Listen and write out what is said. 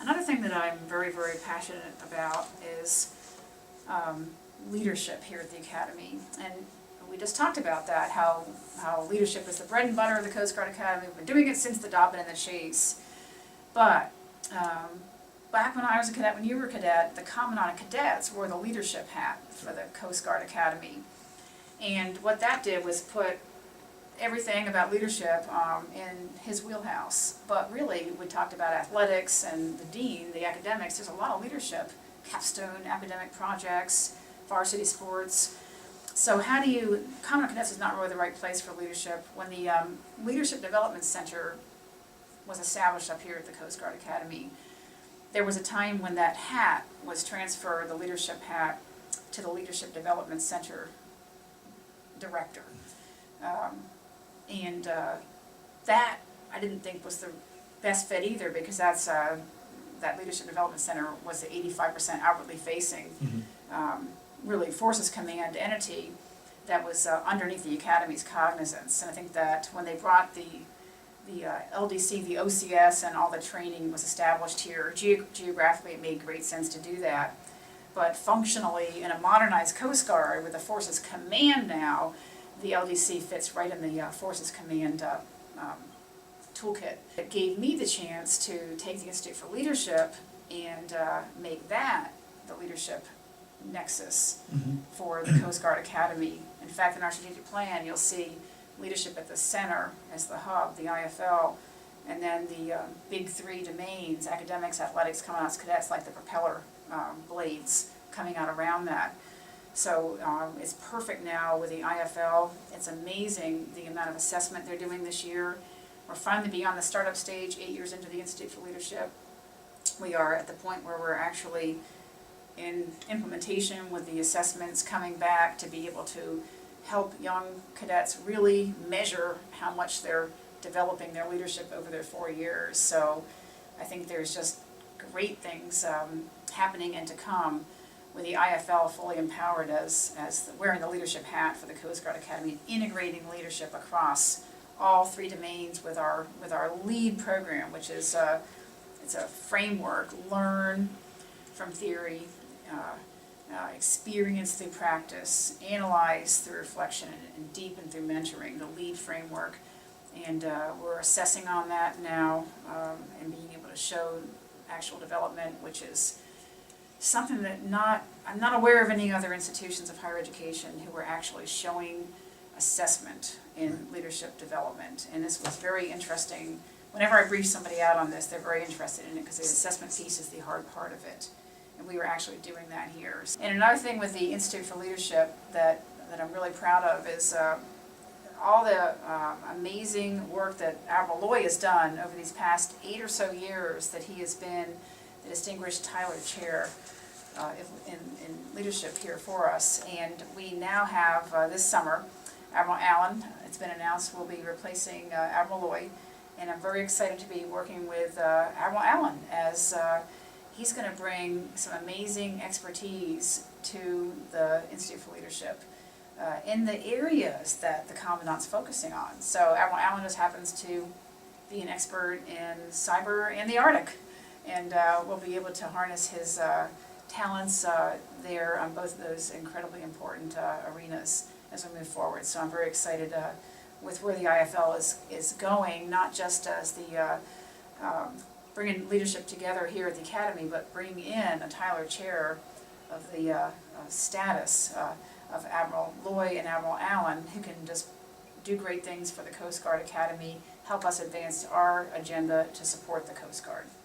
Another thing that I'm very, very passionate about is leadership here at the Academy. And we just talked about that, how leadership is the bread and butter of the Coast Guard Academy. We've been doing it since the Dobbin and the Chase. But back when I was a cadet, when you were a cadet, the Commandant of Cadets wore the leadership hat for the Coast Guard Academy. And what that did was put everything about leadership in his wheelhouse. But really, we talked about athletics and the dean, the academics. There's a lot of leadership, capstone academic projects, varsity sports. So how do you, Commandant Cadets is not really the right place for leadership. When the Leadership Development Center was established up here at the Coast Guard Academy, there was a time when that hat was transferred, the leadership hat, to the Leadership Development Center director. That I didn't think was the best fit either, because that's that Leadership Development Center was the 85% outwardly facing, really Forces Command entity that was underneath the Academy's cognizance. And I think that when they brought the LDC, the OCS, and all the training was established here, geographically it made great sense to do that. But functionally, in a modernized Coast Guard with the Forces Command now, the LDC fits right in the Forces Command toolkit. It gave me the chance to take the Institute for Leadership and make that the leadership nexus for the Coast Guard Academy. In fact, in our strategic plan, you'll see leadership at the center as the hub, the IFL, and then the big three domains, academics, athletics, commandants, cadets, like the propeller blades coming out around that. So it's perfect now with the IFL. It's amazing the amount of assessment they're doing this year. We're finally beyond the startup stage, 8 years into the Institute for Leadership. We are at the point where we're actually in implementation with the assessments coming back to be able to help young cadets really measure how much they're developing their leadership over their 4 years. So I think there's just great things happening and to come with the IFL fully empowered as wearing the leadership hat for the Coast Guard Academy, integrating leadership across all three domains with our LEAD program, which is it's a framework: learn from theory, experience through practice, analyze through reflection, and deepen through mentoring, the LEAD framework. And we're assessing on that now and being able to show actual development, which is something that I'm not aware of any other institutions of higher education who are actually showing assessment in leadership development. And this was very interesting. Whenever I brief somebody out on this, they're very interested in it because the assessment piece is the hard part of it. And we were actually doing that here. And another thing with the Institute for Leadership that I'm really proud of is all the amazing work that Admiral Loy has done over these past 8 or so years that he has been the Distinguished Tyler Chair in leadership here for us. And we now have, this summer, Admiral Allen, it's been announced, will be replacing Admiral Loy. And I'm very excited to be working with Admiral Allen as he's going to bring some amazing expertise to the Institute for Leadership in the areas that the Commandant's focusing on. So Admiral Allen just happens to be an expert in cyber and the Arctic, and we'll be able to harness his talents there on both of those incredibly important arenas as we move forward. So I'm very excited with where the IFL is going, not just as the bringing leadership together here at the Academy, but bringing in a Tyler Chair of the status of Admiral Loy and Admiral Allen, who can just do great things for the Coast Guard Academy, help us advance our agenda to support the Coast Guard.